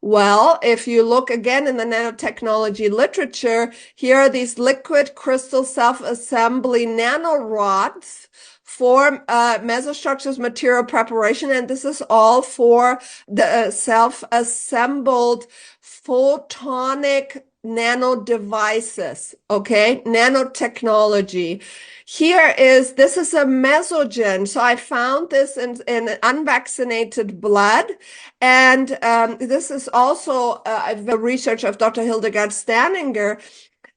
Well, if you look again in the nanotechnology literature, here are these liquid crystal self-assembly nanorods for mesostructures material preparation, and this is all for the self-assembled photonic nano devices, okay? Nanotechnology. This is a mesogen. So I found this in unvaccinated blood. And this is also the research of Dr. Hildegard Staninger.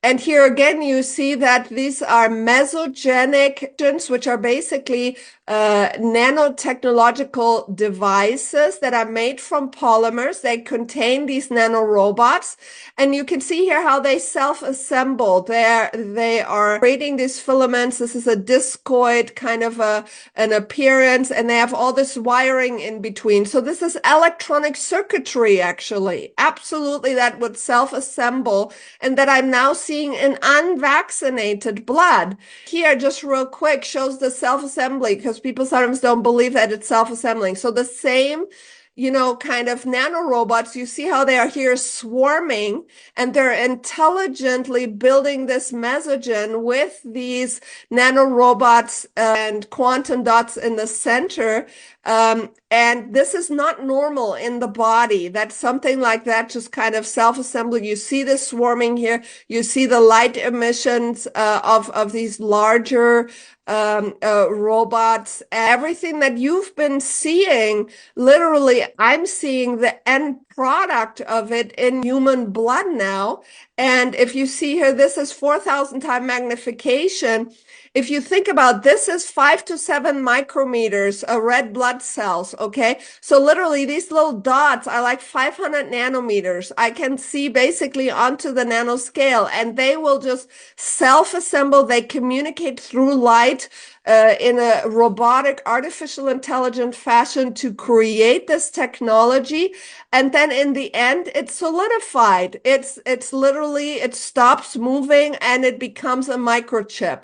And here again, you see that these are mesogenic agents, which are basically nanotechnological devices that are made from polymers. They contain these nanorobots. And you can see here how they self-assemble. They are creating these filaments. This is a discoid kind of an appearance, and they have all this wiring in between. So this is electronic circuitry, actually. Absolutely, that would self-assemble, and that I'm now seeing in unvaccinated blood. Here, just real quick, shows the self-assembly, because people sometimes don't believe that it's self-assembling. So the same, kind of nanorobots, you see how they are here swarming, and they're intelligently building this mesogen with these nanorobots and quantum dots in the center. And this is not normal in the body. That something like that just kind of self-assembling. You see this swarming here. You see the light emissions of these larger robots. Everything that you've been seeing, literally, I'm seeing the end product of it in human blood now. And if you see here, this is 4,000 time magnification. If you think about this, is 5 to 7 micrometers of red blood cells, okay? So literally these little dots are like 500 nanometers. I can see basically onto the nanoscale, and they will just self-assemble. They communicate through light in a robotic, artificial intelligent fashion to create this technology. And then in the end, it's solidified. It's literally, it stops moving and it becomes a microchip.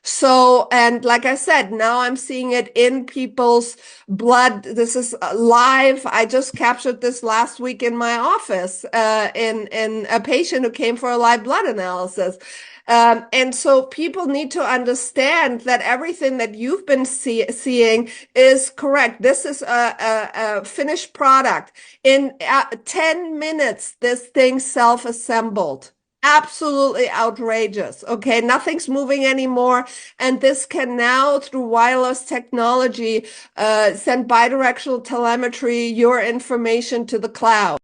So, and like I said, now I'm seeing it in people's blood. This is live. I just captured this last week in my office in a patient who came for a live blood analysis. And so people need to understand that everything that you've been seeing is correct. This is a finished product. In 10 minutes, this thing self-assembled. Absolutely outrageous. Okay, nothing's moving anymore. And this can now, through wireless technology, send bidirectional telemetry, your information to the cloud.